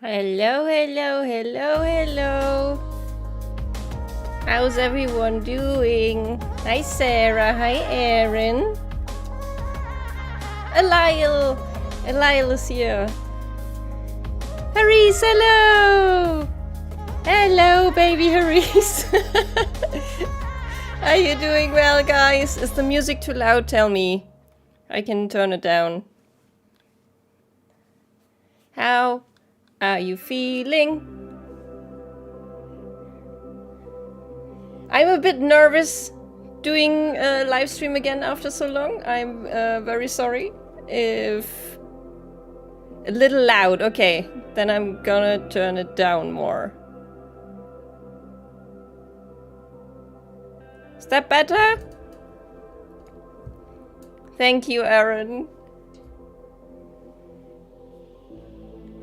Hello, hello, hello, hello. How's everyone doing? Hi, Sarah. Hi, Erin. Lile. Lile is here. Haris, hello. Hello, baby Haris. Are you doing well, guys? Is the music too loud? Tell me. I can turn it down. How are you feeling? I'm a bit nervous doing a live stream again after so long. I'm very sorry if a little loud. Okay, then I'm gonna turn it down more. Is that better? Thank you, Aaron.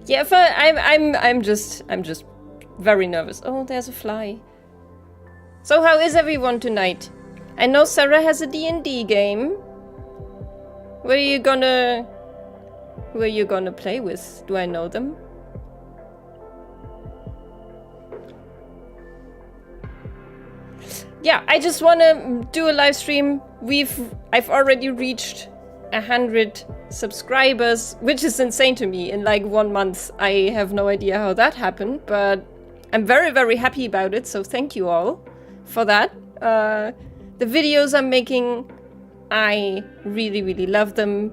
Yeah, I'm just very nervous. Oh, there's a fly. So how is everyone tonight? I know Sarah has a D&D game. Who are you gonna play with? Do I know them? Yeah, I just wanna do a live stream. I've already reached 100 subscribers, which is insane to me in like 1 month. I have no idea how that happened, but I'm very, very happy about it. So thank you all for that. The videos I'm making, I really, really love them.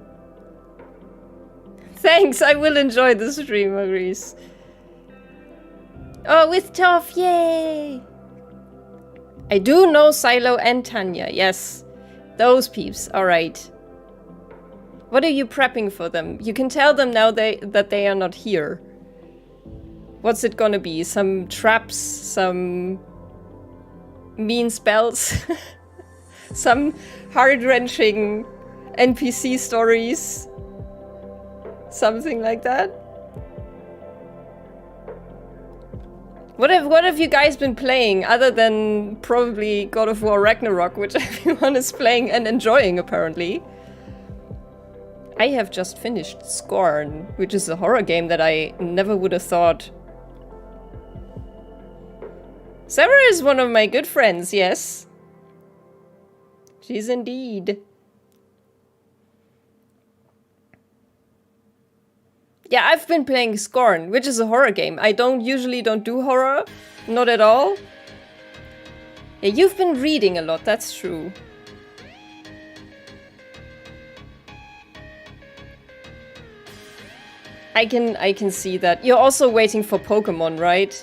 Thanks, I will enjoy the stream, Maurice. Oh, with Toph, yay! I do know Silo and Tanya, yes. Those peeps, alright. What are you prepping for them? You can tell them now that they are not here. What's it gonna be? Some traps? Some mean spells? Some heart-wrenching NPC stories? Something like that? What have you guys been playing other than probably God of War Ragnarok, which everyone is playing and enjoying apparently? I have just finished Scorn, which is a horror game that I never would have thought. Sarah is one of my good friends, yes. She's indeed. Yeah, I've been playing Scorn, which is a horror game. I usually don't do horror, not at all. Yeah, you've been reading a lot, that's true. I can see that. You're also waiting for Pokemon, right?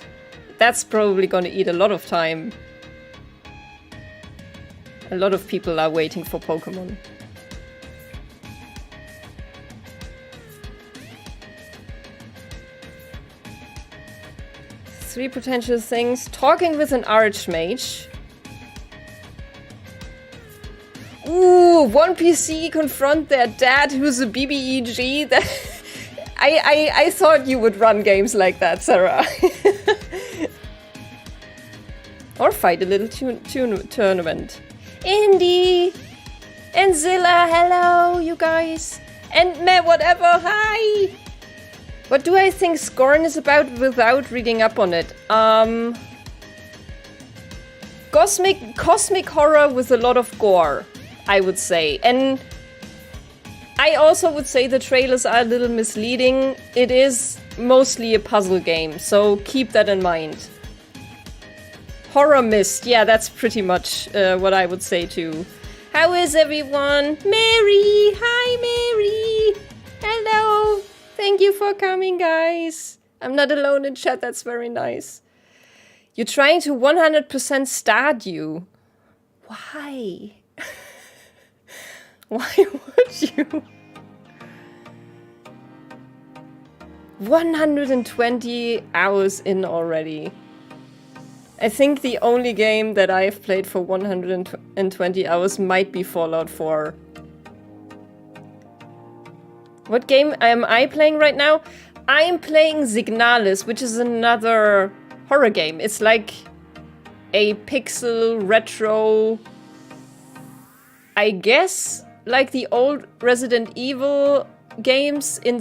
That's probably gonna eat a lot of time. A lot of people are waiting for Pokemon. Three potential things. Talking with an Archmage. Ooh, one PC confront their dad who's a BBEG. I thought you would run games like that, Sarah. Or fight a little tournament. Indy! And Zilla, hello, you guys. And Matt, whatever, hi! What do I think Scorn is about without reading up on it? Cosmic horror with a lot of gore, I would say. And I also would say the trailers are a little misleading. It is mostly a puzzle game, so keep that in mind. Horror Mist, yeah, that's pretty much what I would say too. How is everyone? Mary! Hi, Mary! Hello! Thank you for coming, guys. I'm not alone in chat, that's very nice. You're trying to 100% Stardew. Why? Why would you? 120 hours in already. I think the only game that I've played for 120 hours might be Fallout 4. What game am I playing right now? I'm playing Signalis, which is another horror game. It's like a pixel retro, I guess, like the old Resident Evil games in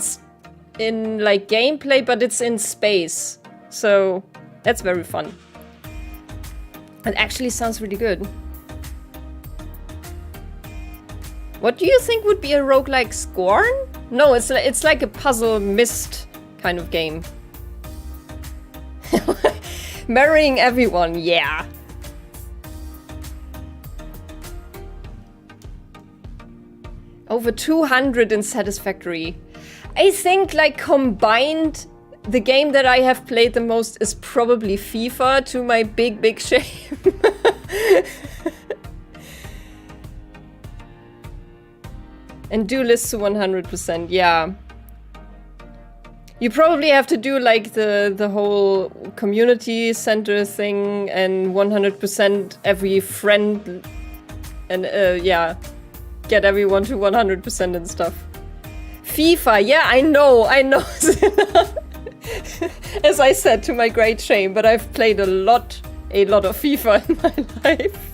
in like gameplay, but it's in space. So that's very fun. It actually sounds really good. What do you think would be a roguelike Scorn? No, it's like a puzzle Myst kind of game. Marrying everyone, yeah. Over 200 in Satisfactory. I think like combined, the game that I have played the most is probably FIFA, to my big shame. And do lists to 100%, yeah. You probably have to do like the whole community center thing and 100% every friend and yeah, get everyone to 100% and stuff. FIFA, yeah, I know. As I said, to my great shame, but I've played a lot of FIFA in my life.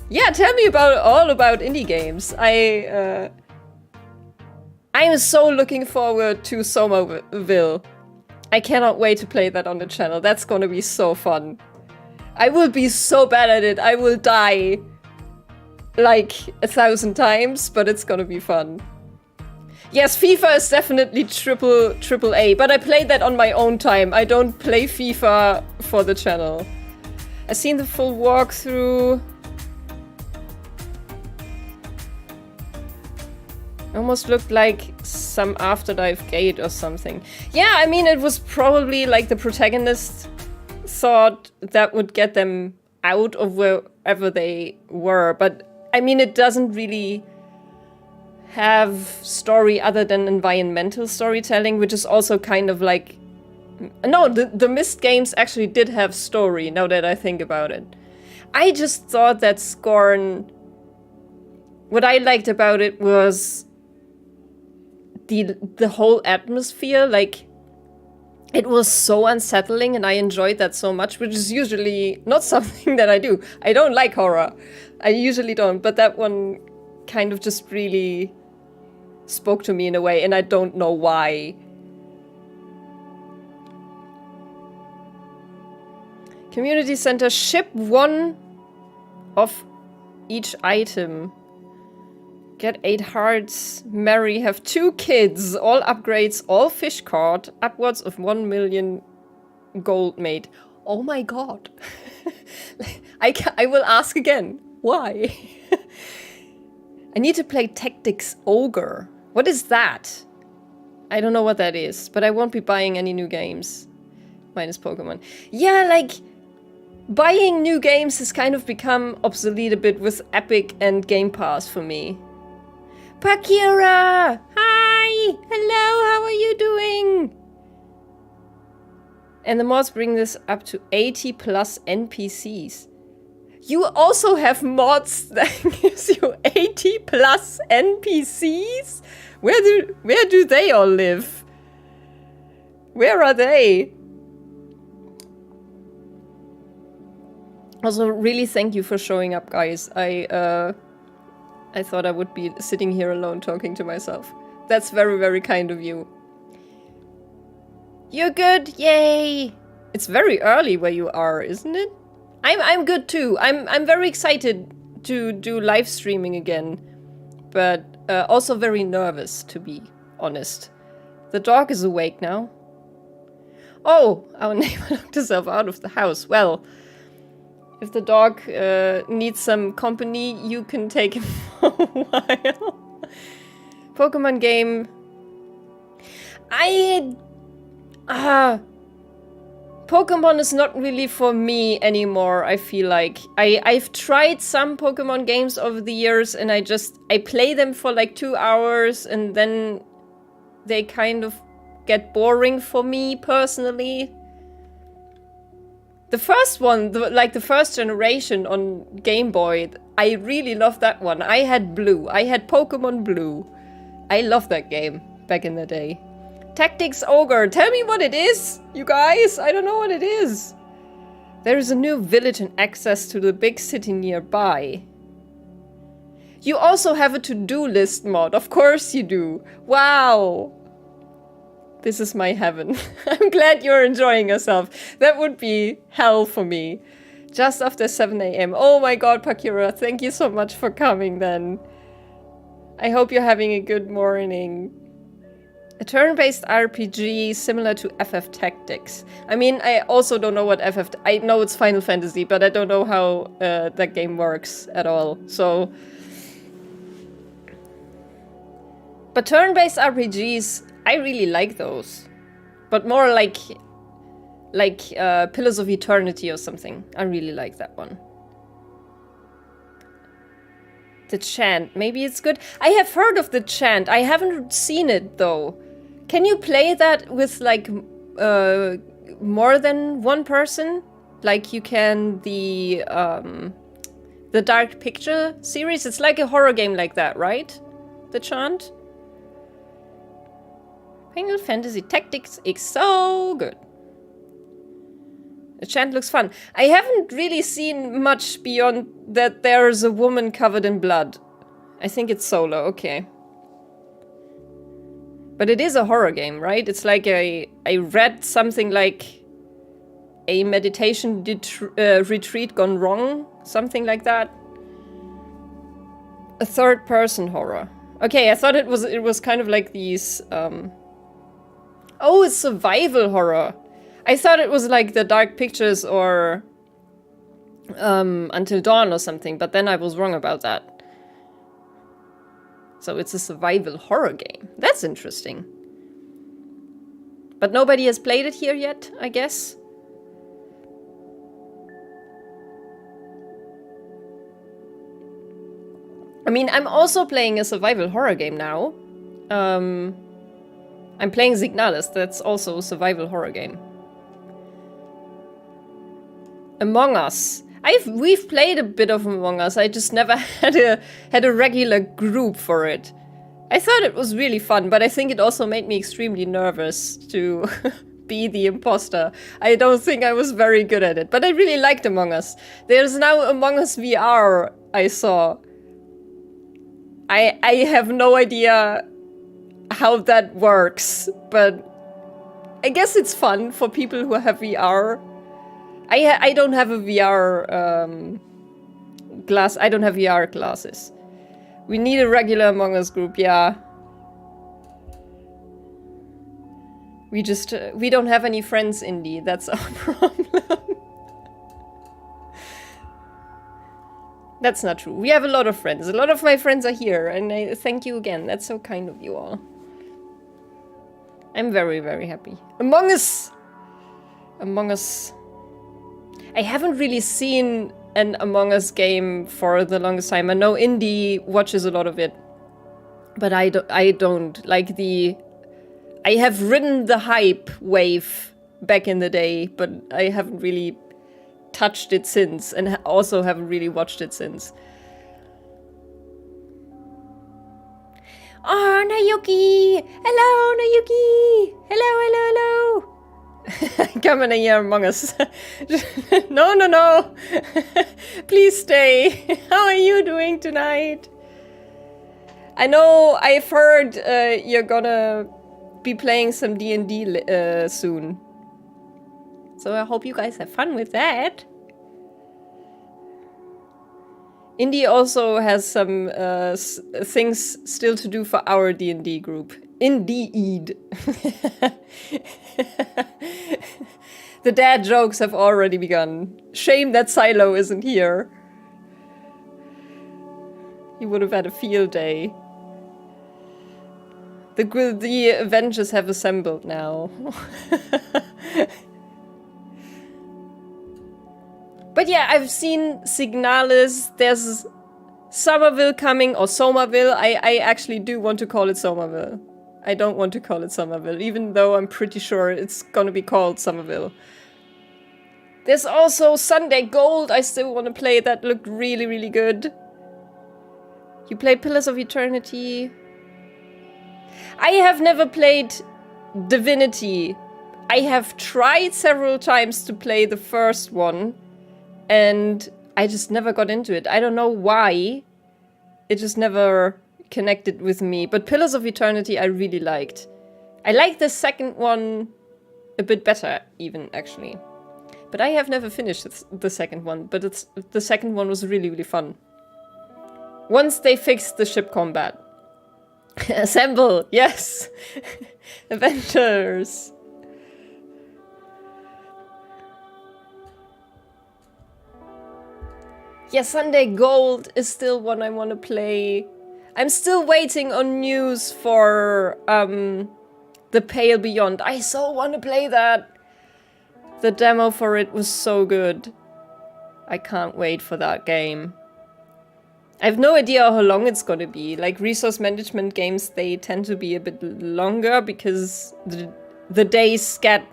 Yeah, tell me all about indie games. I'm so looking forward to Somerville. I cannot wait to play that on the channel. That's gonna be so fun. I will be so bad at it. I will die like 1,000 times, but it's gonna be fun. Yes, FIFA is definitely triple A, but I played that on my own time. I don't play FIFA for the channel. I've seen the full walkthrough. Almost looked like some Afterlife gate or something. Yeah, I mean, it was probably like the protagonist thought that would get them out of wherever they were. But I mean, it doesn't really have story other than environmental storytelling, which is also kind of like... No, the Myst games actually did have story, now that I think about it. I just thought that Scorn... What I liked about it was the whole atmosphere. Like, it was so unsettling and I enjoyed that so much, which is usually not something that I do. I don't like horror. I usually don't, but that one kind of just really spoke to me in a way, and I don't know why. Community center, ship one of each item. Get 8 hearts, marry, have 2 kids, all upgrades, all fish caught, upwards of 1 million gold made. Oh my god. I will ask again. Why? I need to play Tactics Ogre. What is that? I don't know what that is, but I won't be buying any new games. Minus Pokemon. Yeah, like, buying new games has kind of become obsolete a bit with Epic and Game Pass for me. Pakira! Hi! Hello, how are you doing? And the mods bring this up to 80 plus NPCs. You also have mods that gives you 80 plus NPCs? Where do they all live? Where are they? Also, really thank you for showing up, guys. I thought I would be sitting here alone talking to myself. That's very, very kind of you. You're good, yay! It's very early where you are, isn't it? I'm good too. I'm very excited to do live streaming again, but also very nervous, to be honest. The dog is awake now. Oh, our neighbor locked herself out of the house. Well, if the dog needs some company, you can take him for a while. Pokemon game. Pokemon is not really for me anymore, I feel like. I've tried some Pokemon games over the years and I play them for like 2 hours and then they kind of get boring for me personally. The first one, the first generation on Game Boy, I really loved that one. I had Blue. I had Pokemon Blue. I loved that game back in the day. Tactics Ogre. Tell me what it is, you guys. I don't know what it is. There is a new village and access to the big city nearby. You also have a to-do list mod. Of course you do. Wow. This is my heaven. I'm glad you're enjoying yourself. That would be hell for me. Just after 7 a.m. Oh my god, Pakira, thank you so much for coming then. I hope you're having a good morning. A turn-based RPG similar to FF Tactics. I mean, I also don't know what FF... I know it's Final Fantasy, but I don't know how that game works at all. So... But turn-based RPGs, I really like those. But more like Pillars of Eternity or something. I really like that one. The Chant. Maybe it's good. I have heard of The Chant. I haven't seen it, though. Can you play that with, like, more than one person? Like you can the Dark Picture series? It's like a horror game like that, right? The Chant? Final Fantasy Tactics is so good. The Chant looks fun. I haven't really seen much beyond that there's a woman covered in blood. I think it's solo, okay. But it is a horror game, right? It's like I read something like a meditation retreat gone wrong. Something like that. A third-person horror. Okay, I thought it was kind of like these... Oh, it's survival horror. I thought it was like the Dark Pictures or Until Dawn or something, but then I was wrong about that. So it's a survival horror game. That's interesting. But nobody has played it here yet, I guess. I mean, I'm also playing a survival horror game now. I'm playing Signalis, that's also a survival horror game. Among Us. We've played a bit of Among Us, I just never had a regular group for it. I thought it was really fun, but I think it also made me extremely nervous to be the imposter. I don't think I was very good at it, but I really liked Among Us. There's now Among Us VR, I saw. I have no idea how that works, but I guess it's fun for people who have VR. I don't have a VR glass. I don't have VR glasses. We need a regular Among Us group, yeah. We don't have any friends, Indy. That's our problem. That's not true. We have a lot of friends. A lot of my friends are here, and I thank you again. That's so kind of you all. I'm very, very happy. Among Us! Among Us. I haven't really seen an Among Us game for the longest time. I know Indy watches a lot of it. But I don't. Like I have ridden the hype wave back in the day, but I haven't really touched it since, and also haven't really watched it since. Oh, Nayuki! Hello, Nayuki! Hello, hello, hello! Come in here Among Us. No. Please stay. How are you doing tonight? I know I've heard you're gonna be playing some D&D soon. So I hope you guys have fun with that. Indy also has some things still to do for our D&D group. Indeed. The dad jokes have already begun. Shame that Silo isn't here. He would have had a field day. The Avengers have assembled now. But yeah, I've seen Signalis, there's Somerville coming, or Somerville. I actually do want to call it Somerville. I don't want to call it Somerville, even though I'm pretty sure it's gonna be called Somerville. There's also Sunday Gold, I still want to play. That looked really, really good. You play Pillars of Eternity. I have never played Divinity. I have tried several times to play the first one, and I just never got into it. I don't know why. it just never connected with me. But Pillars of Eternity I really liked. I like the second one a bit better, even, actually. But I have never finished the second one, but the second one was really, really fun. Once they fixed the ship combat. Assemble, yes! Avengers! Yeah, Sunday Gold is still one I want to play. I'm still waiting on news for The Pale Beyond. I so want to play that! The demo for it was so good. I can't wait for that game. I have no idea how long it's gonna be. Like, resource management games, they tend to be a bit longer because the days get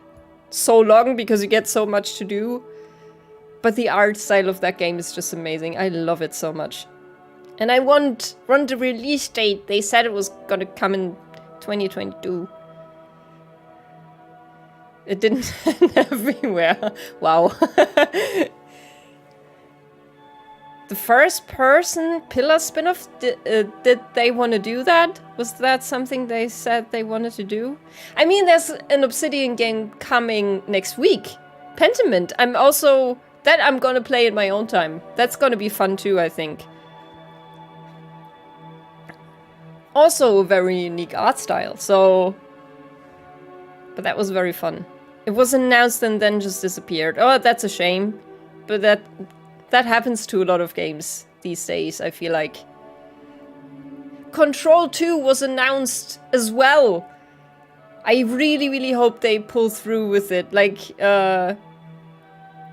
so long because you get so much to do. But the art style of that game is just amazing. I love it so much. And I want the release date. They said it was gonna come in 2022. It didn't everywhere. Wow. The first person Pillar spin-off, did they want to do that? Was that something they said they wanted to do? I mean, there's an Obsidian game coming next week. Pentiment. I'm gonna play in my own time. That's gonna be fun too, I think. Also a very unique art style, so... But that was very fun. It was announced and then just disappeared. Oh, that's a shame. But that happens to a lot of games these days, I feel like. Control 2 was announced as well. I really, really hope they pull through with it. Like,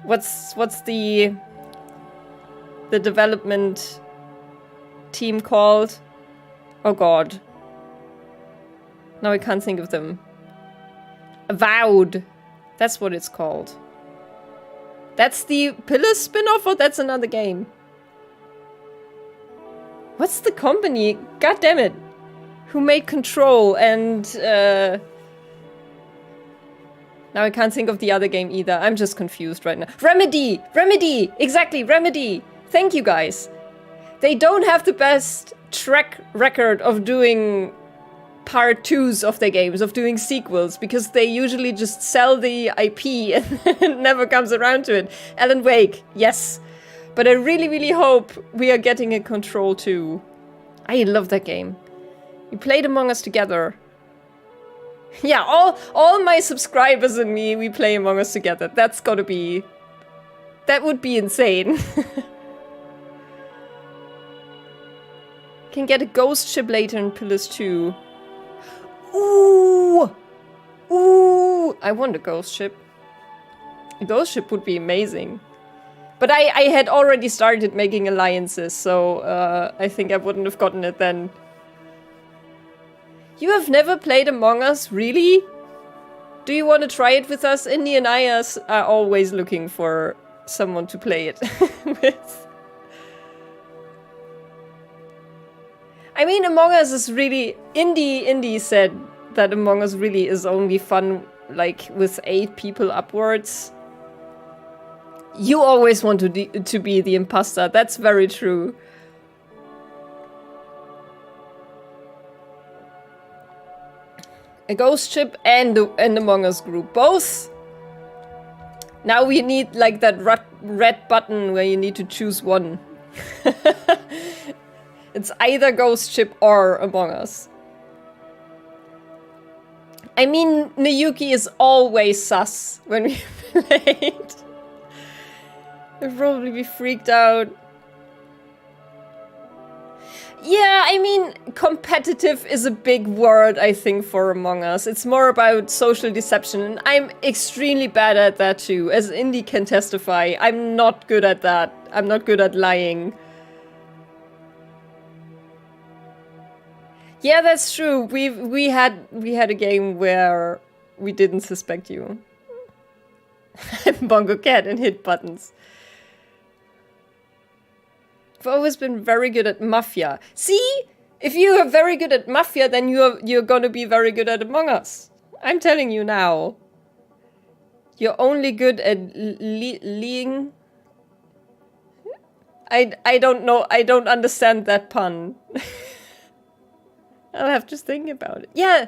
what's the development team called? Oh god. Now I can't think of them. Avowed. That's what it's called. That's the Pillars spin-off, or that's another game? What's the company? God damn it. Who made Control and... Now I can't think of the other game either. I'm just confused right now. Remedy! Remedy! Exactly, Remedy! Thank you, guys. They don't have the best track record of doing part 2s of their games, of doing sequels, because they usually just sell the IP and it never comes around to it. Alan Wake, yes. But I really, really hope we are getting a Control 2. I love that game. We played Among Us together. Yeah, all my subscribers and me, we play Among Us together. That's gotta be... That would be insane. Can get a ghost ship later in Pillars 2. Ooh! Ooh! I want a ghost ship. A ghost ship would be amazing. But I had already started making alliances, so I think I wouldn't have gotten it then. You have never played Among Us, really? Do you want to try it with us? Indy and I are always looking for someone to play it with. I mean, Among Us is really... Indy said that Among Us really is only fun, like, with 8 people upwards. You always want to be the imposter. That's very true. A ghost ship and Among Us group. Both. Now we need, like, that red button where you need to choose one. It's either ghost ship or Among Us. I mean, Nayuki is always sus when we played. I'd probably be freaked out. Yeah, I mean, competitive is a big word, I think, for Among Us. It's more about social deception, and I'm extremely bad at that too. As Indy can testify, I'm not good at that. I'm not good at lying. Yeah, that's true. We had a game where we didn't suspect you. I'm Bongo Cat and hit buttons. I've always been very good at Mafia. See? If you are very good at Mafia, then you're gonna be very good at Among Us. I'm telling you now. You're only good at leaing. I don't know. I don't understand that pun. I'll have to think about it. Yeah,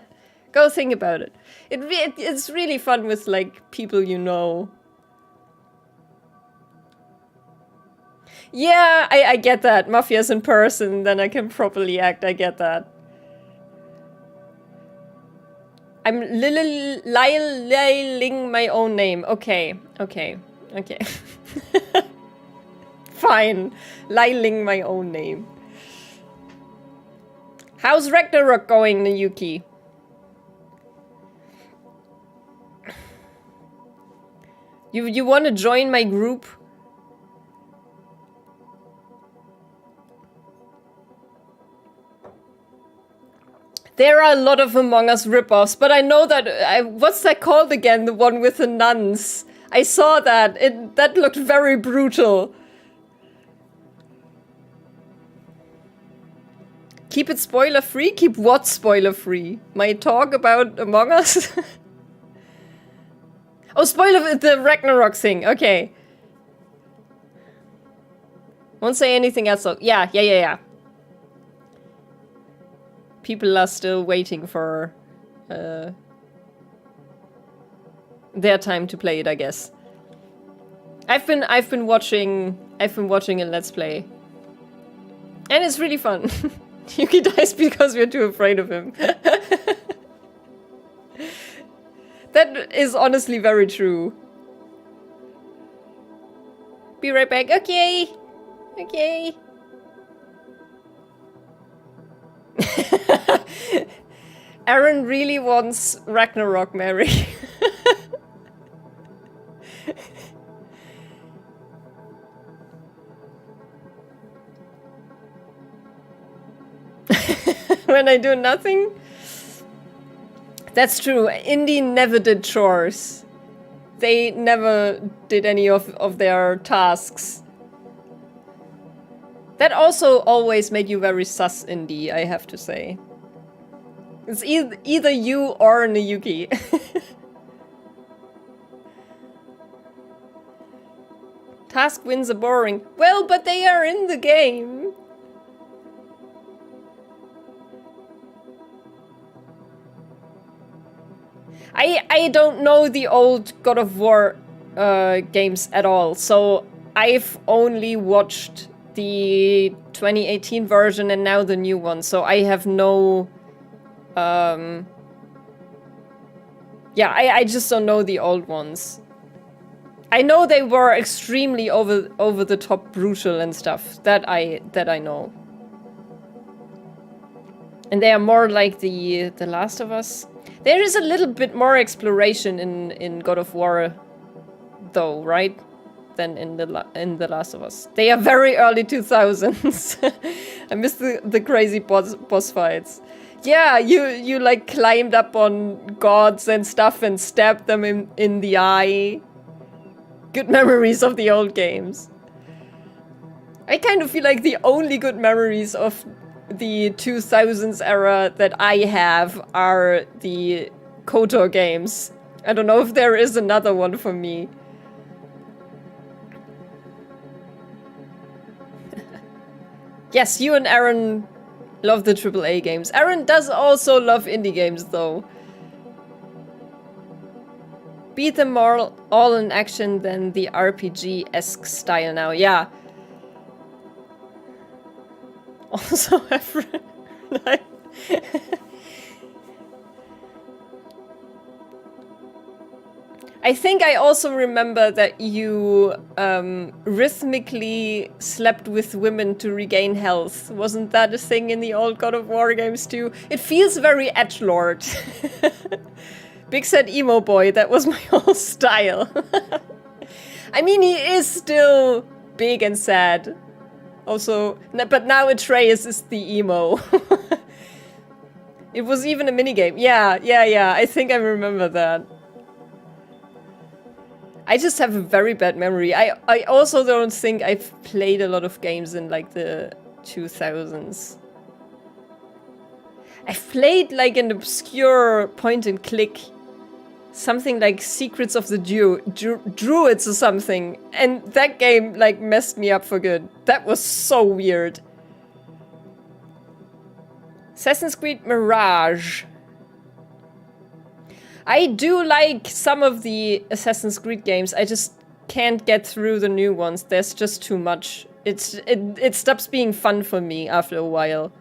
go think about it. It's really fun with like people you know. Yeah, I get that. Mafia's in person, then I can properly act. I get that. I'm liling my own name. Okay. Fine. Liling my own name. How's Ragnarok going, Nayuki? You want to join my group? There are a lot of Among Us ripoffs, but I know that... what's that called again? The one with the nuns. I saw that. That looked very brutal. Keep it spoiler-free? Keep what spoiler-free? My talk about Among Us? Oh, spoiler the Ragnarok thing. Okay. Won't say anything else though. Yeah. People are still waiting for their time to play it, I guess. I've been watching a Let's Play. And it's really fun. Yuki dies because we're too afraid of him. That is honestly very true. Be right back. Okay. Aaron really wants Ragnarok, Mary. When I do nothing? That's true. Indy never did chores. They never did any of their tasks. That also always made you very sus, Indy, I have to say. It's either you or Nayuki. Task wins are boring. Well, but they are in the game. I don't know the old God of War games at all, so I've only watched the 2018 version and now the new one, so I have no... yeah, I just don't know the old ones. I know they were extremely over the top brutal and stuff. That I know. And they are more like the Last of Us. There is a little bit more exploration in God of War, though, right? Than in the Last of Us. They are very early 2000s. I miss the crazy boss fights. Yeah, you like climbed up on gods and stuff and stabbed them in the eye. Good memories of the old games. I kind of feel like the only good memories of the 2000s era that I have are the KOTOR games. I don't know if there is another one for me. Yes, you and Aaron love the AAA games. Aaron does also love indie games, though. Beat them all in action than the RPG-esque style now. Yeah. Also, I think I also remember that you rhythmically slept with women to regain health. Wasn't that a thing in the old God of War games too? It feels very edgelord. Big sad emo boy, that was my whole style. I mean, he is still big and sad. Also, but now Atreus is the emo. It was even a minigame. Yeah, I think I remember that. I just have a very bad memory. I also don't think I've played a lot of games in like the 2000s. I've played like an obscure point and click something like Secrets of the Druids or something. And that game, like, messed me up for good. That was so weird. Assassin's Creed Mirage. I do like some of the Assassin's Creed games. I just can't get through the new ones. There's just too much. It stops being fun for me after a while.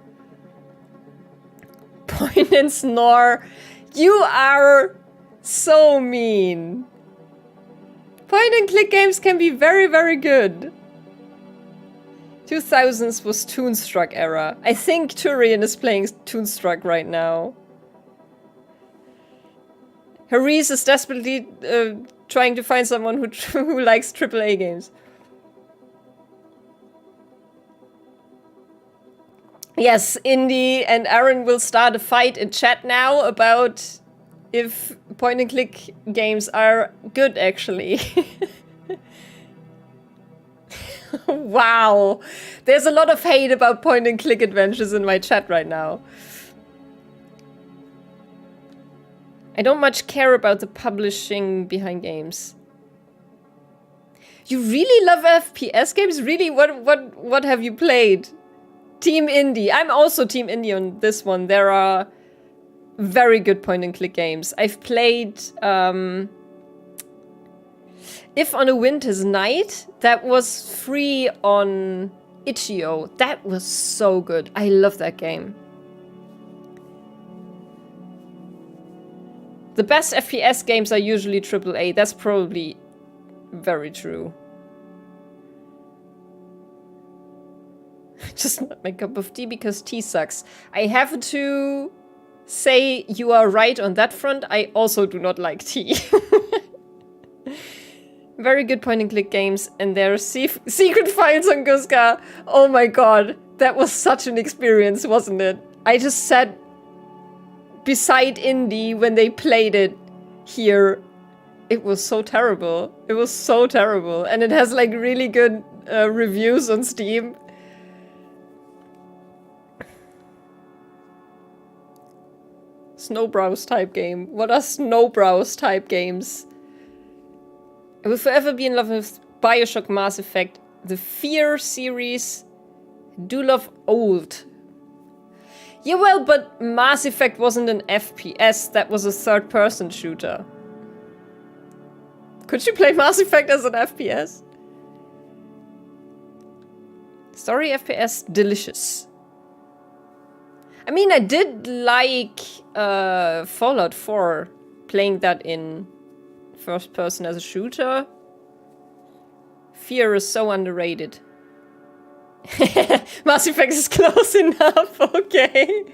Point and snore. You are so mean. Point and click games can be very, very good. 2000s was Toonstruck era. I think Turian is playing Toonstruck right now. Haris is desperately trying to find someone who likes AAA games. Yes, Indy and Aaron will start a fight in chat now about if point-and-click games are good, actually. Wow. There's a lot of hate about point-and-click adventures in my chat right now. I don't much care about the publishing behind games. You really love FPS games? Really? What have you played? Team Indie. I'm also Team Indie on this one. There are very good point-and-click games. I've played If on a Winter's Night. That was free on itch.io. That was so good. I love that game. The best FPS games are usually AAA. That's probably very true. Just not my cup of tea because tea sucks. I have to say you are right on that front. I also do not like tea. Very good point-and-click games, and there are secret files on Guska. Oh my god, that was such an experience, wasn't it? I just sat beside Indy when they played it here. It was so terrible. It was so terrible. And it has like really good reviews on Steam. Snowbrows type game. What are Snowbrows type games? I will forever be in love with Bioshock, Mass Effect, the Fear series. Do love old. Yeah, well, but Mass Effect wasn't an FPS. That was a third-person shooter. Could you play Mass Effect as an FPS? Story FPS, delicious. I mean, I did like Fallout 4, playing that in first person as a shooter. Fear is so underrated. Mass Effect is close enough, okay.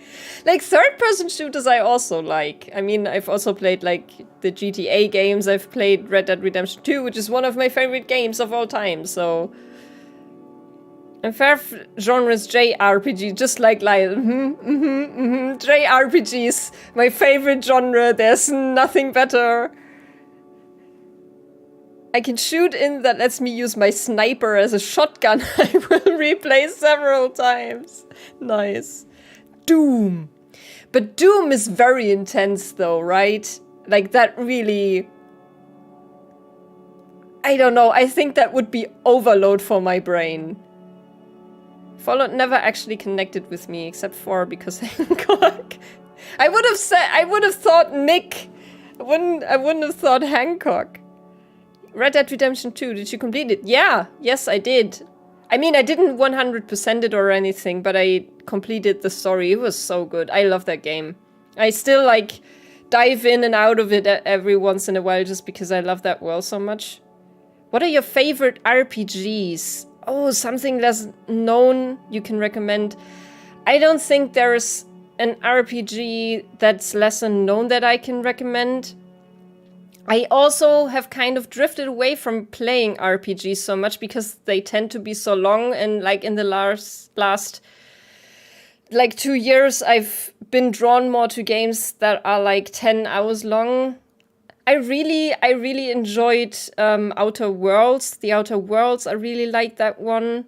Like, third-person shooters I also like. I mean, I've also played, like, the GTA games. I've played Red Dead Redemption 2, which is one of my favorite games of all time, so... And favorite genres JRPG, just like Lyle. JRPGs, my favorite genre. There's nothing better. I can shoot in that lets me use my sniper as a shotgun. I will replay several times. Nice. Doom. But Doom is very intense though, right? Like that really... I don't know, I think that would be overload for my brain. Fallout never actually connected with me, except for because Hancock. I would have thought Nick. I wouldn't have thought Hancock. Red Dead Redemption 2, did you complete it? Yeah, yes, I did. I mean, I didn't 100% it or anything, but I completed the story. It was so good. I love that game. I still, like, dive in and out of it every once in a while just because I love that world so much. What are your favorite RPGs? Oh, something less known you can recommend. I don't think there's an RPG that's lesser known that I can recommend. I also have kind of drifted away from playing RPGs so much because they tend to be so long, and like in the last like 2 years I've been drawn more to games that are like 10 hours long. I really enjoyed Outer Worlds. The Outer Worlds, I really liked that one.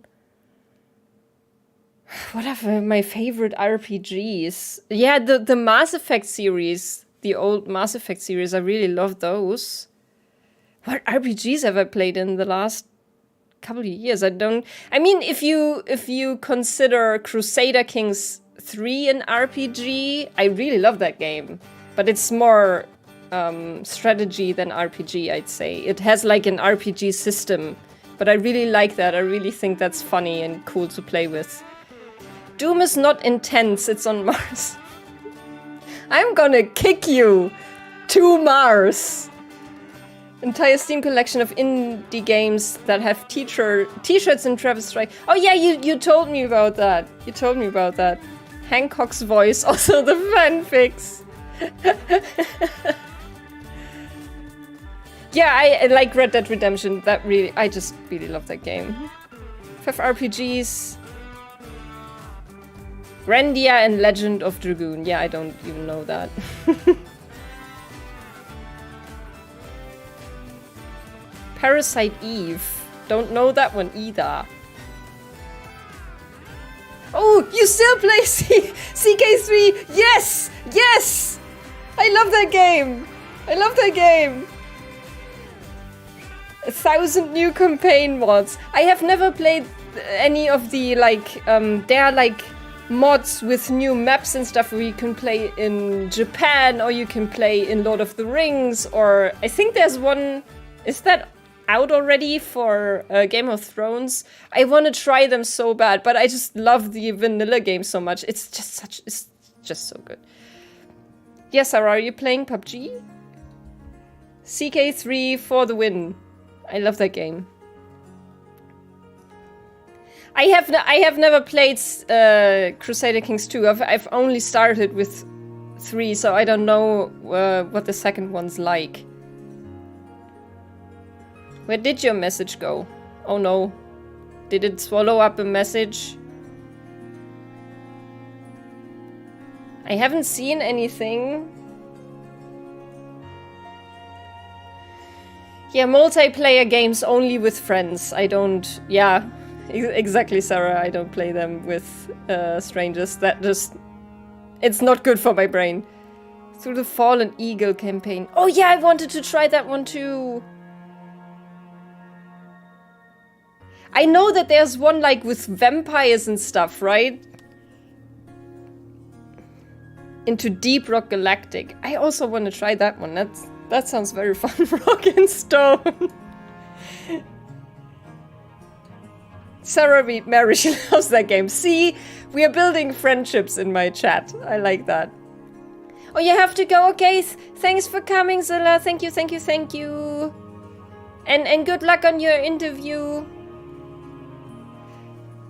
What are my favorite RPGs? Yeah, the Mass Effect series. the old Mass Effect series. I really love those. What RPGs have I played in the last couple of years? I mean, if you consider Crusader Kings 3 an RPG, I really love that game. But it's more strategy than RPG, I'd say. It has like an RPG system, but I really like that. I really think that's funny and cool to play with. Doom is not intense, it's on Mars. I'm gonna kick you to Mars. Entire Steam collection of indie games that have t-shirts and Travis Strike. Oh yeah, you told me about that. You told me about that. Hancock's voice, also the fanfics. Yeah, I like Red Dead Redemption. I just really love that game. FF RPGs. Grandia and Legend of Dragoon. Yeah, I don't even know that. Parasite Eve. Don't know that one either. Oh, you still play CK3? Yes! Yes! I love that game! I love that game! 1,000 new campaign mods. I have never played any of the, like, there are, like, mods with new maps and stuff where you can play in Japan or you can play in Lord of the Rings, or I think there's one... Is that out already for Game of Thrones? I want to try them so bad, but I just love the vanilla game so much. It's just so good. Yes, Sarah, are you playing PUBG? CK3 for the win. I love that game. I have never played Crusader Kings 2. I've only started with 3, so I don't know what the second one's like. Where did your message go? Oh no. Did it swallow up a message? I haven't seen anything. Yeah, multiplayer games only with friends. I don't... Yeah, exactly, Sarah. I don't play them with strangers. That just... It's not good for my brain. Through the Fallen Eagle campaign. Oh yeah, I wanted to try that one too. I know that there's one like with vampires and stuff, right? Into Deep Rock Galactic. I also want to try that one. That sounds very fun. Rock and Stone. Sarah Reed Mary, she loves that game. See, we are building friendships in my chat. I like that. Oh, you have to go. Okay, thanks for coming, Zilla. Thank you, thank you, thank you. And good luck on your interview.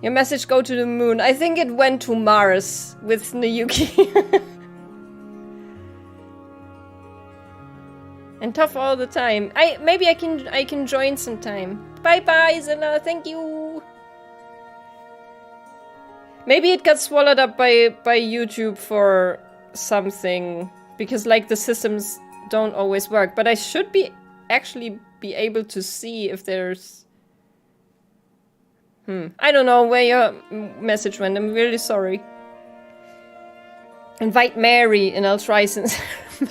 Your message go to the moon. I think it went to Mars with Nayuki. And tough all the time. Maybe I can join sometime. Bye bye, Zilla. Thank you. Maybe it got swallowed up by YouTube for something, because like the systems don't always work. But I should actually be able to see if there's... I don't know where your message went. I'm really sorry. Invite Mary and I'll try, since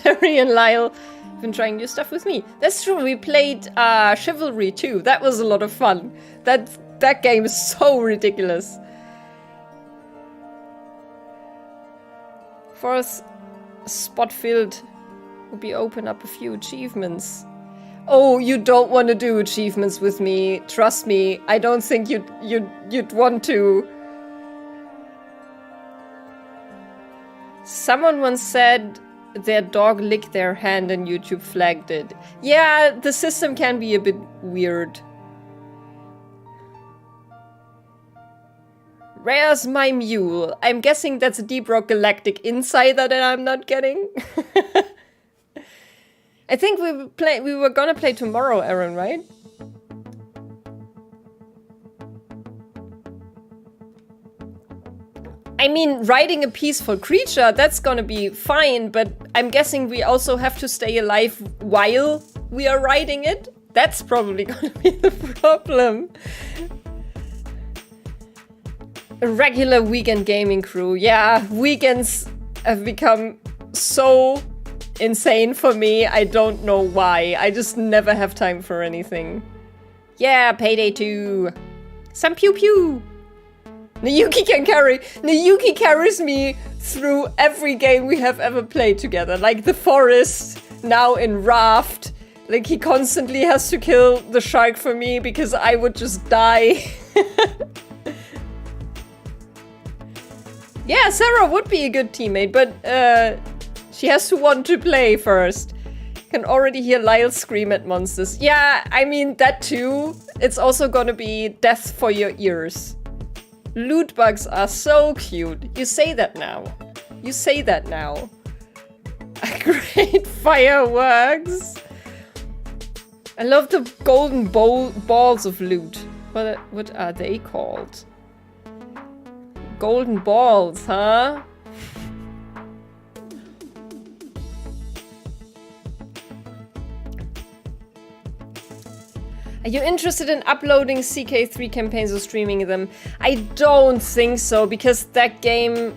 Mary and Lile have been trying new stuff with me. That's true. We played Chivalry too. That was a lot of fun. That game is so ridiculous. Fourth spot field will be open up a few achievements. Oh, you don't want to do achievements with me. Trust me, I don't think you'd want to. Someone once said their dog licked their hand and YouTube flagged it. Yeah, the system can be a bit weird. Where's my mule? I'm guessing that's a Deep Rock Galactic Insider that I'm not getting. I think we were gonna play tomorrow, Aaron, right? I mean, riding a peaceful creature, that's gonna be fine, but I'm guessing we also have to stay alive while we are riding it. That's probably gonna be the problem. A regular weekend gaming crew. Yeah, weekends have become so insane for me. I don't know why. I just never have time for anything. Yeah, Payday 2. Some pew pew. Nayuki can carry. Nayuki carries me through every game we have ever played together. Like the forest, now in Raft. Like he constantly has to kill the shark for me because I would just die. Yeah, Sarah would be a good teammate, but she has to want to play first. Can already hear Lyle scream at monsters. Yeah, I mean, that too. It's also gonna be death for your ears. Loot bugs are so cute. You say that now. You say that now. Great fireworks. I love the golden balls of loot. What are they called? Golden balls, huh? Are you interested in uploading CK3 campaigns or streaming them? I don't think so, because that game...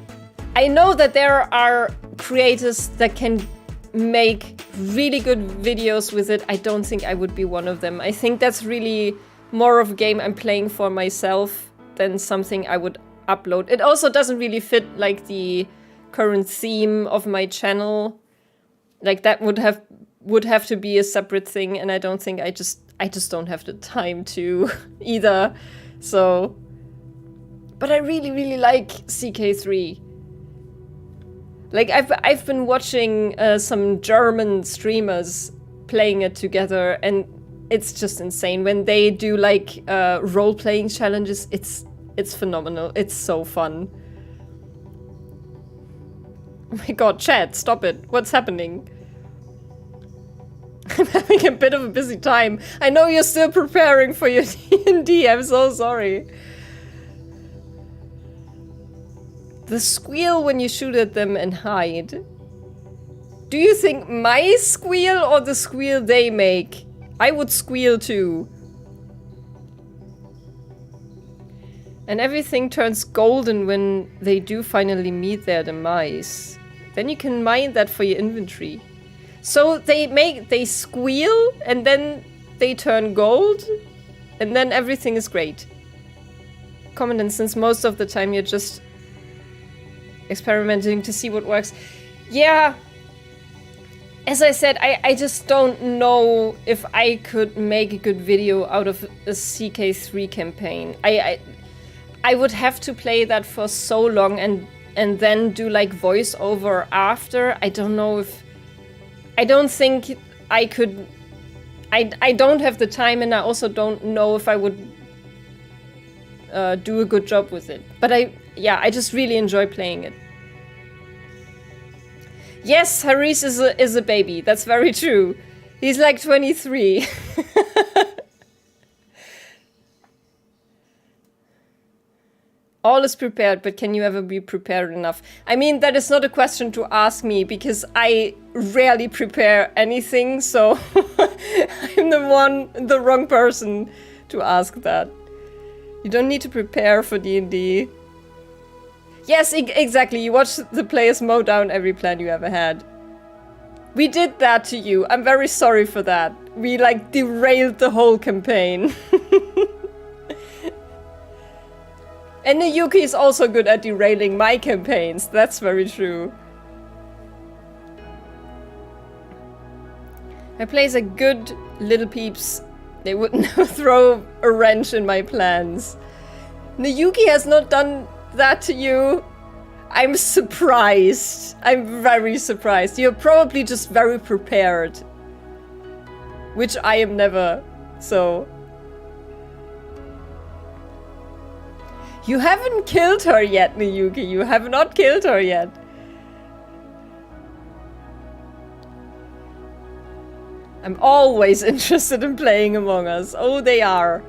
I know that there are creators that can make really good videos with it. I don't think I would be one of them. I think that's really more of a game I'm playing for myself than something I would upload. It also doesn't really fit like the current theme of my channel. Like that would have to be a separate thing, and I don't think I just don't have the time to either. So, but I really like CK3. Like I've been watching some German streamers playing it together, and it's just insane when they do like role-playing challenges. It's phenomenal. It's so fun. Oh my god, chat, stop it. What's happening? I'm having a bit of a busy time. I know you're still preparing for your D&D. I'm so sorry. The squeal when you shoot at them and hide. Do you think my squeal or the squeal they make? I would squeal too. And everything turns golden when they do finally meet their demise. Then you can mine that for your inventory. So they squeal and then they turn gold and then everything is great. Common, and since most of the time you're just experimenting to see what works. Yeah. As I said, I just don't know if I could make a good video out of a CK3 campaign. I would have to play that for so long and then do like voiceover after. I don't know if... I don't think I could... I don't have the time, and I also don't know if I would do a good job with it. But I just really enjoy playing it. Yes, Haris is a baby. That's very true. He's like 23. All is prepared, but can you ever be prepared enough? I mean, that is not a question to ask me, because I rarely prepare anything, so I'm the wrong person to ask that. You don't need to prepare for D&D. Yes, exactly. You watch the players mow down every plan you ever had. We did that to you. I'm very sorry for that. We, like, derailed the whole campaign. And Nayuki is also good at derailing my campaigns. That's very true. My plays are good little peeps. They would never throw a wrench in my plans. Nayuki has not done that to you. I'm surprised. I'm very surprised. You're probably just very prepared. Which I am never, so... You haven't killed her yet, Nayuki. You have not killed her yet. I'm always interested in playing Among Us. Oh, they are.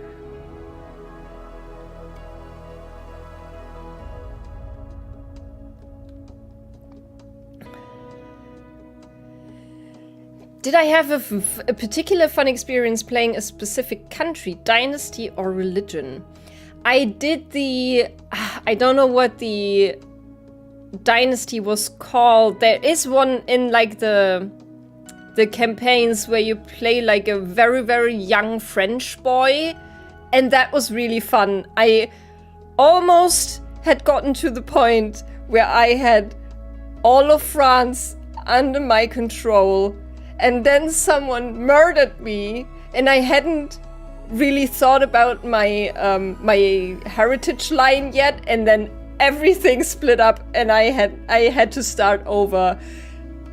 Did I have a particular fun experience playing a specific country, dynasty, or religion? I did the... I don't know what the dynasty was called. There is one in like the campaigns where you play like a very, very young French boy, and that was really fun. I almost had gotten to the point where I had all of France under my control, and then someone murdered me, and I hadn't really thought about my my heritage line yet, and then everything split up, and I had to start over.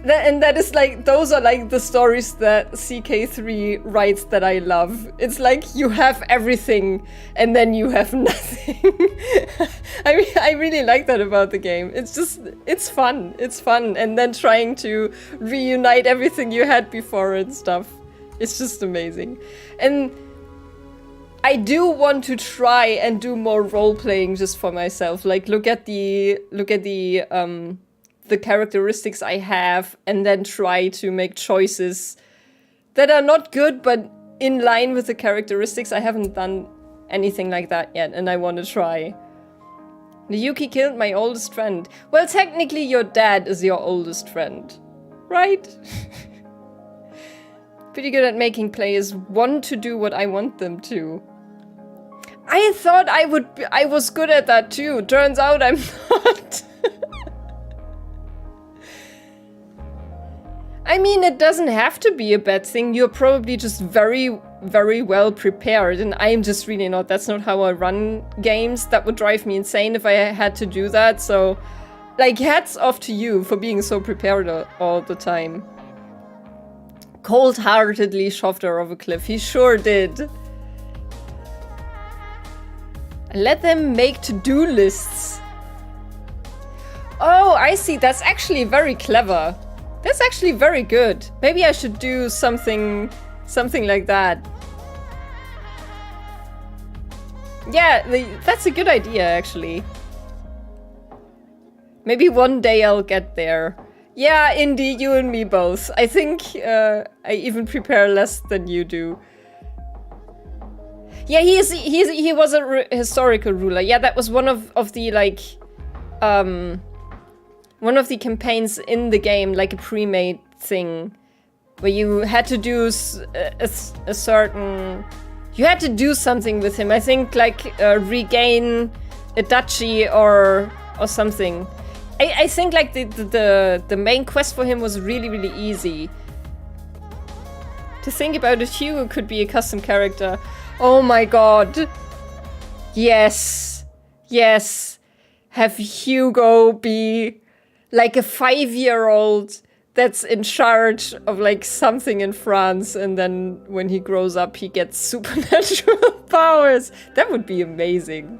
And that is like, those are like the stories that CK3 writes that I love. It's like you have everything and then you have nothing. I mean, I really like that about the game. It's just, it's fun. It's fun. And then trying to reunite everything you had before and stuff. It's just amazing. And I do want to try and do more role-playing just for myself. Like, look at the characteristics I have, and then try to make choices that are not good, but in line with the characteristics. I haven't done anything like that yet, and I want to try. Nayuki killed my oldest friend. Well, technically your dad is your oldest friend, right? Pretty good at making players want to do what I want them to. I thought I was good at that too. Turns out I'm not. I mean, it doesn't have to be a bad thing. You're probably just very, very well prepared, and I'm just really not. That's not how I run games. That would drive me insane if I had to do that. So, like, hats off to you for being so prepared all the time. Cold-heartedly shoved her off a cliff. He sure did. Let them make to-do lists. Oh, I see. That's actually very clever. That's actually very good. Maybe I should do something like that. Yeah, that's a good idea, actually. Maybe one day I'll get there. Yeah, Indy, you and me both. I think I even prepare less than you do. Yeah, he was a historical ruler. Yeah, that was one of the, like, one of the campaigns in the game, like a pre-made thing, where you had to do a certain... You had to do something with him. I think, like, regain a duchy or something. I think, like, the main quest for him was really, really easy. To think about it, Hugo could be a custom character. Oh my god. Yes. Yes. Have Hugo be... like a 5-year-old that's in charge of like something in France, and then when he grows up he gets supernatural powers. That would be amazing.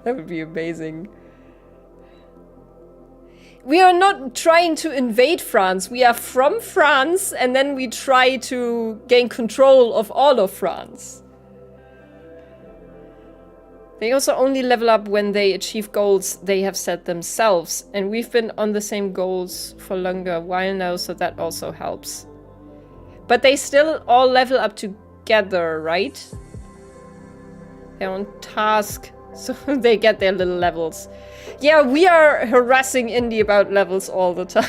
That would be amazing. We are not trying to invade France. We are from France, and then we try to gain control of all of France. They also only level up when they achieve goals they have set themselves. And we've been on the same goals for longer while now, so that also helps. But they still all level up together, right? They're on task, so they get their little levels. Yeah, we are harassing Indy about levels all the time.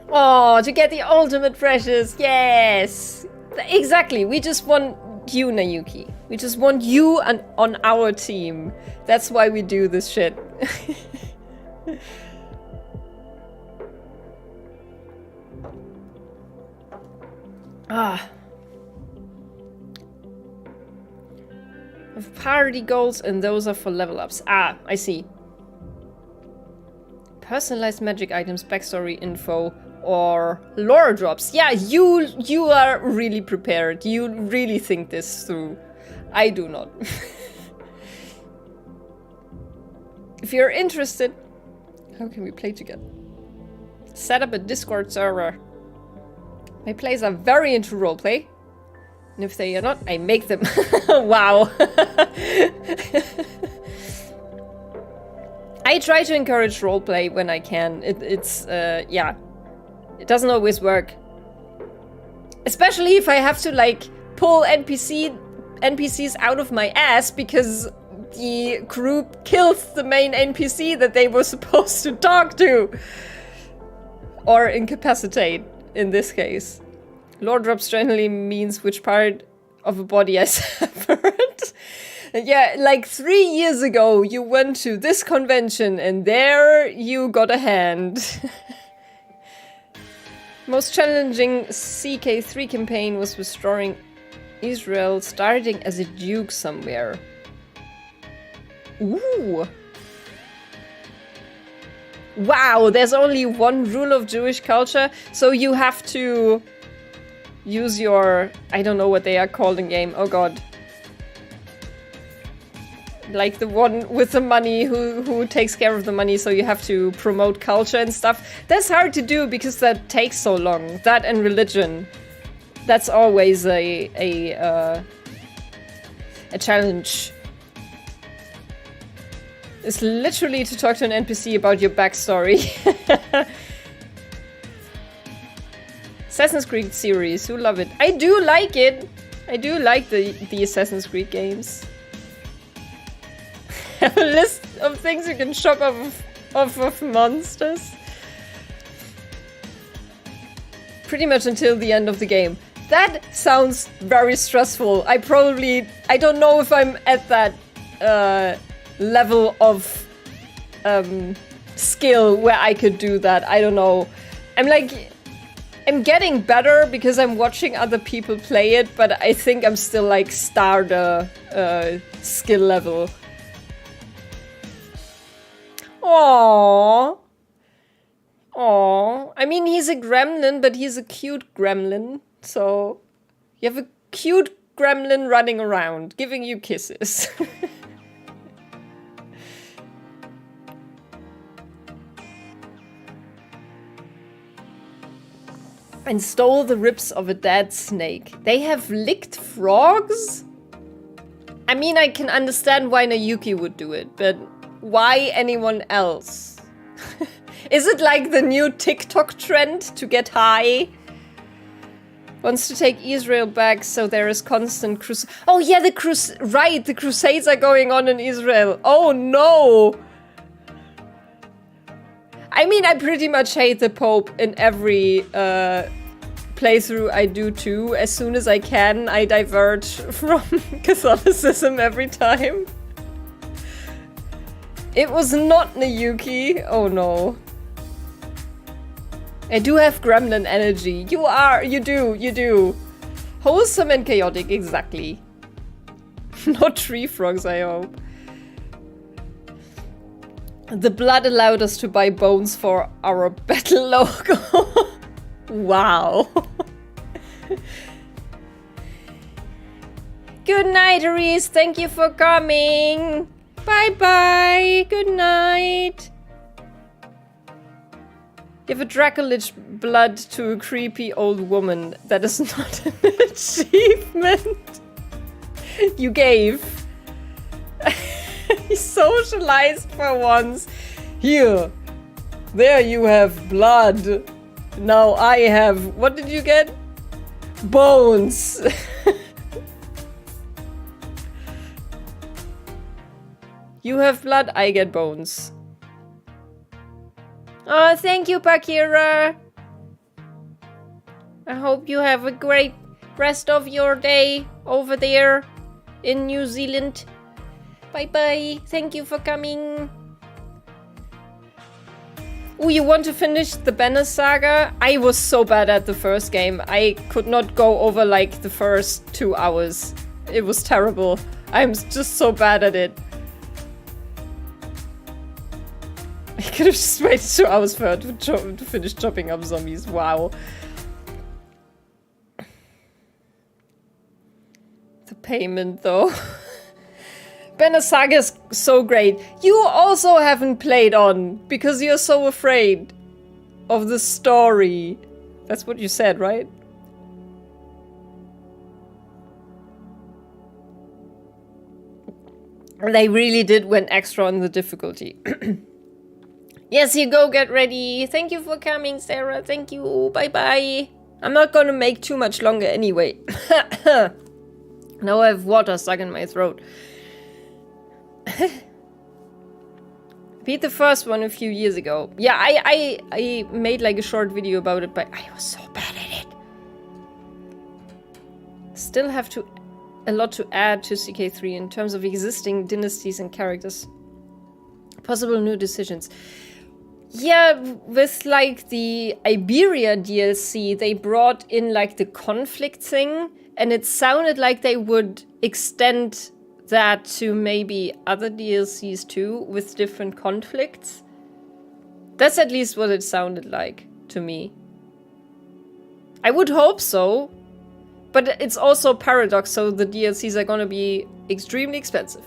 Oh, to get the ultimate precious, yes! Exactly, we just want you, Nayuki. We just want you on our team. That's why we do this shit. With party goals, and those are for level ups. Ah, I see. Personalized magic items, backstory info, or lore drops. Yeah, you are really prepared. You really think this through. I do not. If you're interested, how can we play together? Set up a Discord server. My players are very into roleplay. And if they are not, I make them. Wow. I try to encourage roleplay when I can. Yeah. It doesn't always work. Especially if I have to, like, pull NPCs out of my ass because the group kills the main NPC that they were supposed to talk to. Or incapacitate, in this case. Lore drops generally means which part of a body I severed. Yeah, like 3 years ago, you went to this convention and there you got a hand. Most challenging CK3 campaign was restoring Israel, starting as a duke somewhere. Ooh. Wow, there's only one rule of Jewish culture, so you have to use your... I don't know what they are called in game. Oh god. Like the one with the money who takes care of the money, so you have to promote culture and stuff. That's hard to do because that takes so long. That and religion. That's always a challenge. It's literally to talk to an NPC about your backstory. Assassin's Creed series, who love it? I do like it. I do like the Assassin's Creed games. Have a list of things you can shop off of monsters. Pretty much until the end of the game. That sounds very stressful. I don't know if I'm at that level of skill where I could do that. I don't know. I'm getting better because I'm watching other people play it, but I think I'm still like starter skill level. Aww. Aww. I mean, he's a gremlin, but he's a cute gremlin. So, you have a cute gremlin running around, giving you kisses. And stole the ribs of a dead snake. They have licked frogs? I mean, I can understand why Nayuki would do it, but why anyone else? Is it like the new TikTok trend to get high? Wants to take Israel back, so there is constant crusade. Oh yeah, the crusades are going on in Israel. Oh no! I mean, I pretty much hate the Pope in every playthrough I do too. As soon as I can, I diverge from Catholicism every time. It was not Nayuki. Oh no. I do have gremlin energy. You do. Wholesome and chaotic, exactly. Not tree frogs, I hope. The blood allowed us to buy bones for our battle logo. Wow. Good night, Reese. Thank you for coming. Bye-bye. Good night. Give a Dracolich blood to a creepy old woman. That is not an achievement. You gave. He socialized for once. Here. There you have blood. Now I have... What did you get? Bones. You have blood, I get bones. Oh, thank you, Pakira. I hope you have a great rest of your day over there in New Zealand. Bye-bye. Thank you for coming. Oh, you want to finish the Banner Saga? I was so bad at the first game. I could not go over like the first 2 hours. It was terrible. I'm just so bad at it. I could have just waited 2 hours for her to finish chopping up zombies. Wow. The payment, though. Banner Saga is so great. You also haven't played on because you're so afraid of the story. That's what you said, right? They really did went extra on the difficulty. Yes, you go get ready. Thank you for coming, Sarah. Thank you. Bye-bye. I'm not gonna make too much longer anyway. Now I have water stuck in my throat. Beat the first one a few years ago. Yeah, I made like a short video about it, but I was so bad at it. Still have a lot to add to CK3 in terms of existing dynasties and characters. Possible new decisions. Yeah, with like the Iberia DLC, they brought in like the conflict thing, and it sounded like they would extend that to maybe other DLCs too, with different conflicts. That's at least what it sounded like to me. I would hope so, but it's also Paradox, so the DLCs are gonna be extremely expensive.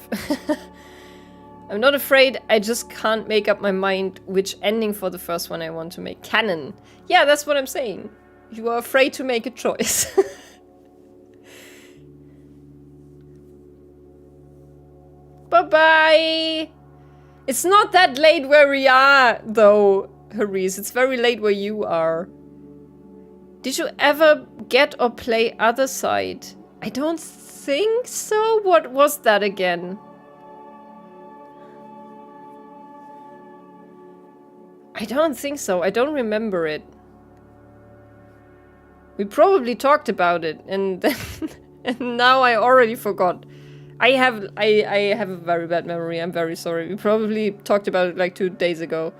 I'm not afraid, I just can't make up my mind which ending for the first one I want to make. Canon. Yeah, that's what I'm saying. You are afraid to make a choice. Bye-bye! It's not that late where we are, though, Haris. It's very late where you are. Did you ever get or play Other Side? I don't think so. What was that again? I don't think so. I don't remember it. We probably talked about it, and then and now I already forgot. I have a very bad memory. I'm very sorry. We probably talked about it like 2 days ago.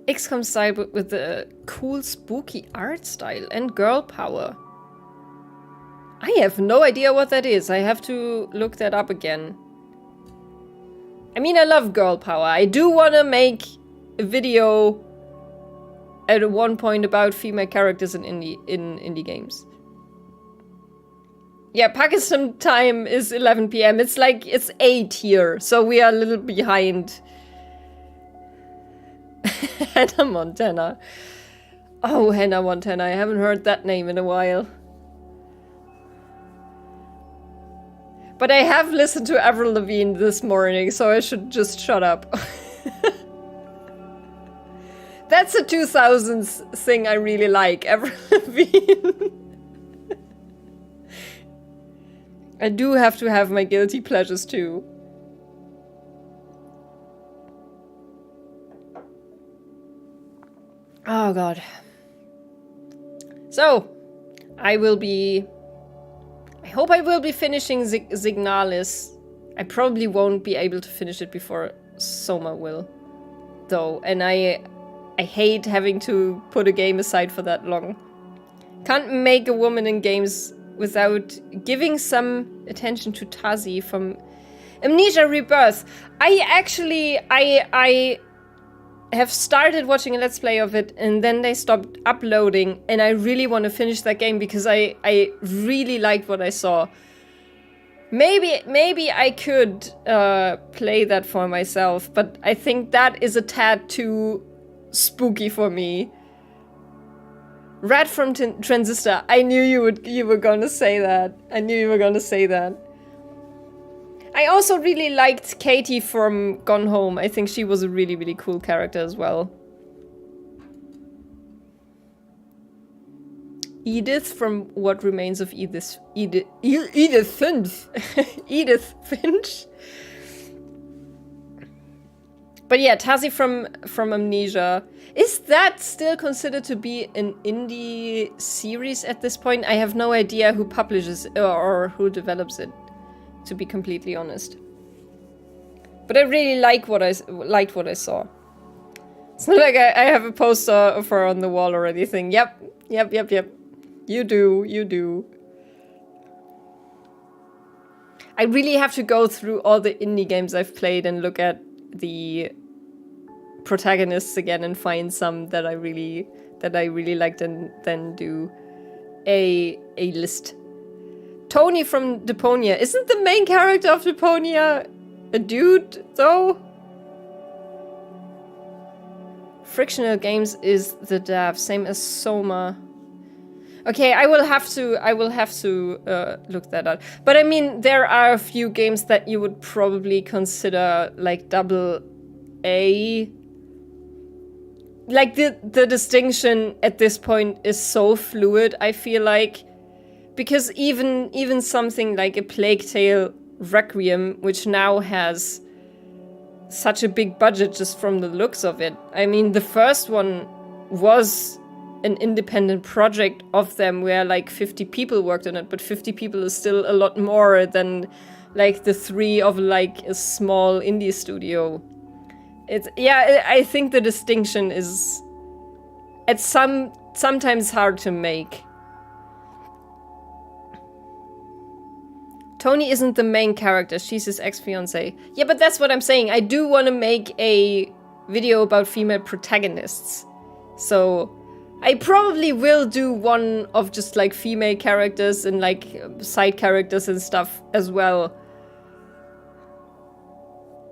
XCOM style with the cool spooky art style and girl power. I have no idea what that is. I have to look that up again. I mean, I love girl power. I do want to make a video at one point about female characters in indie games. Yeah, Pakistan time is 11 PM. It's like, it's 8 here, so we are a little behind. Hannah Montana. Oh, Hannah Montana. I haven't heard that name in a while. But I have listened to Avril Lavigne this morning, so I should just shut up. That's a 2000s thing I really like, Avril Lavigne. I do have to have my guilty pleasures too. Oh god. So, I hope I will be finishing Signalis. I probably won't be able to finish it before Soma will, though, and I hate having to put a game aside for that long. Can't make a woman in games without giving some attention to Tazi from Amnesia Rebirth. I have started watching a Let's Play of it, and then they stopped uploading, and I really want to finish that game because I really liked what I saw. Maybe I could play that for myself, but I think that is a tad too spooky for me. Rat from Transistor. I knew you were gonna say that. I knew you were gonna say that. I also really liked Katie from Gone Home. I think she was a really, really cool character as well. Edith from What Remains of Edith Finch. Edith Finch. But yeah, Tazi from Amnesia. Is that still considered to be an indie series at this point? I have no idea who publishes or who develops it, to be completely honest. But I really liked what I saw. It's not like I have a poster of her on the wall or anything. Yep. You do. I really have to go through all the indie games I've played and look at the protagonists again and find some that I really liked, and then do a list. Tony from Deponia. Isn't the main character of Deponia a dude, though? Frictional Games is the dev, same as Soma. Okay, I will have to look that up. But I mean, there are a few games that you would probably consider like AA. Like the distinction at this point is so fluid, I feel like. Because even something like A Plague Tale Requiem, which now has such a big budget just from the looks of it. I mean, the first one was an independent project of them where like 50 people worked on it, but 50 people is still a lot more than like the 3 of like a small indie studio. It's, yeah, I think the distinction is sometimes hard to make. Tony isn't the main character, she's his ex-fiancée. Yeah, but that's what I'm saying. I do want to make a video about female protagonists. So I probably will do one of just like female characters and like side characters and stuff as well.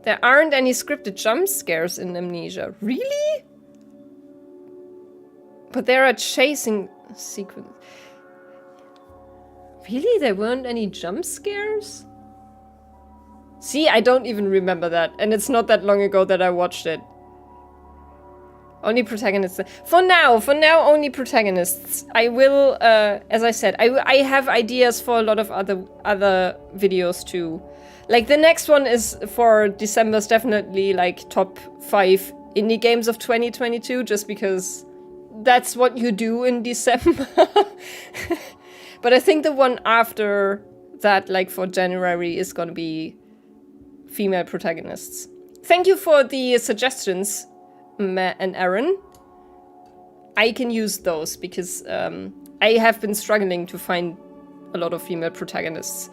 There aren't any scripted jump scares in Amnesia. Really? But there are chasing sequences. Really? There weren't any jump scares? See, I don't even remember that. And it's not that long ago that I watched it. Only protagonists. For now, only protagonists. I will, as I said, I have ideas for a lot of other videos too. Like the next one is for December's definitely like top 5 indie games of 2022, just because that's what you do in December. But I think the one after that, like for January, is gonna be female protagonists. Thank you for the suggestions, Matt and Aaron. I can use those because I have been struggling to find a lot of female protagonists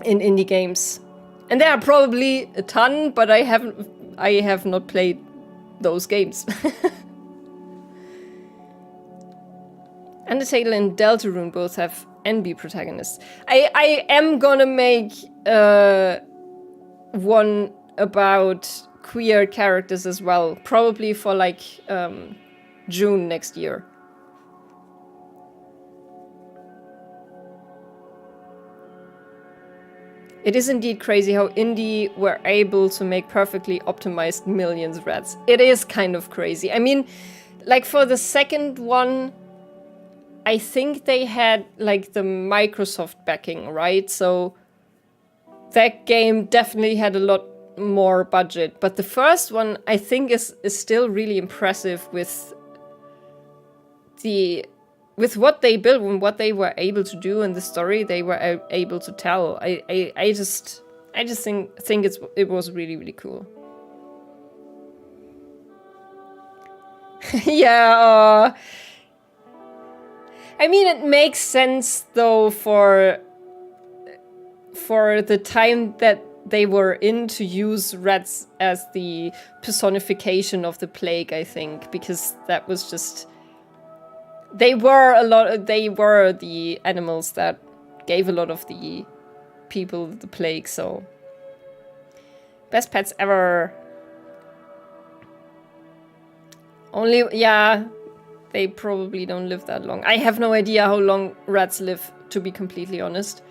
in indie games. And there are probably a ton, but I have not played those games. Undertale and Deltarune both have NB protagonists. I am gonna make one about queer characters as well. Probably for like June next year. It is indeed crazy how indie were able to make perfectly optimized millions rats. It is kind of crazy. I mean, like for the second one, I think they had like the Microsoft backing, right? So that game definitely had a lot more budget. But the first one, I think, is still really impressive with what they built and what they were able to do and the story they were able to tell. I just think it was really, really cool. Yeah. I mean, it makes sense though for the time that they were in to use rats as the personification of the plague, I think, because that was just they were the animals that gave a lot of the people the plague, so best pets ever. Only, yeah, they probably don't live that long. I have no idea how long rats live, to be completely honest.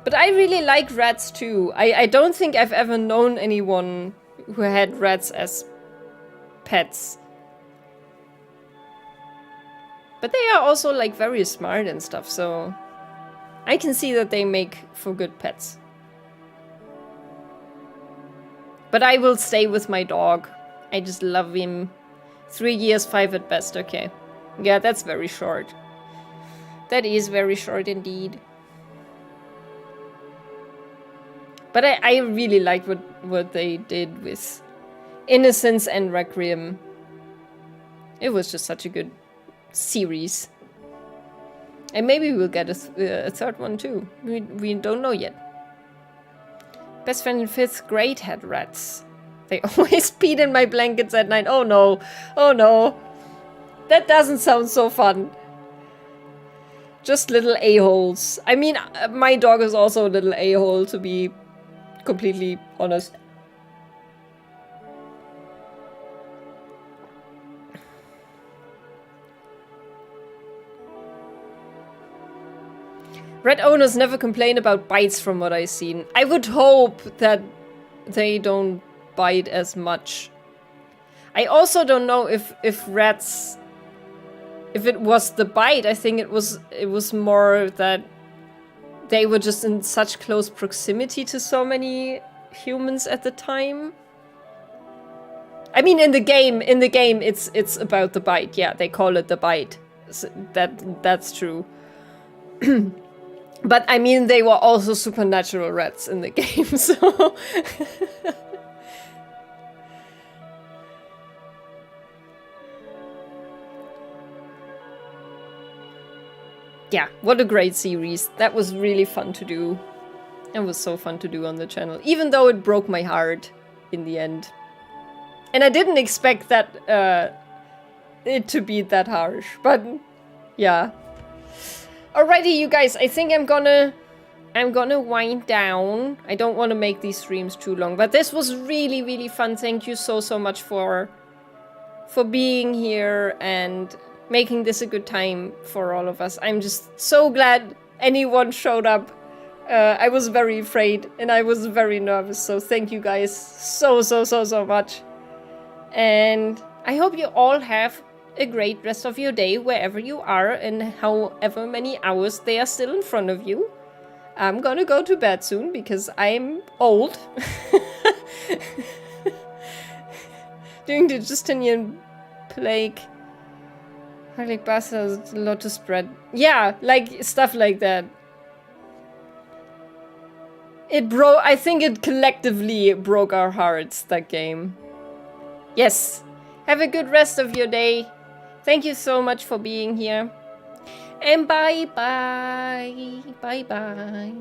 But I really like rats too. I don't think I've ever known anyone who had rats as pets. But they are also like very smart and stuff, so I can see that they make for good pets. But I will stay with my dog. I just love him. 3 years, 5 at best, okay. Yeah, that's very short. That is very short indeed. But I really liked what they did with Innocence and Requiem. It was just such a good series. And maybe we'll get a third one too. We don't know yet. Best friend in 5th grade had rats. They always peed in my blankets at night. Oh no. Oh no. That doesn't sound so fun. Just little a-holes. I mean, my dog is also a little a-hole, to be completely honest. Rat owners never complain about bites from what I've seen. I would hope that they don't bite as much. I also don't know if rats... If it was the bite, I think it was more that they were just in such close proximity to so many humans at the time. I mean, in the game, it's about the bite. Yeah, they call it the bite. So that's true. But I mean, they were also supernatural rats in the game, so... Yeah, what a great series. That was really fun to do. It was so fun to do on the channel, even though it broke my heart in the end. And I didn't expect that it to be that harsh, but yeah. Alrighty, you guys, I think I'm gonna wind down. I don't want to make these streams too long, but this was really, really fun. Thank you so much for being here and making this a good time for all of us. I'm just so glad anyone showed up. I was very afraid and I was very nervous, so thank you guys so much. And I hope you all have a great rest of your day wherever you are and however many hours they are still in front of you. I'm gonna go to bed soon because I'm old. During the Justinian plague, like Barca, a lot to spread. Yeah, like stuff like that. I think it collectively broke our hearts, that game. Yes. Have a good rest of your day. Thank you so much for being here. And bye-bye. Bye-bye.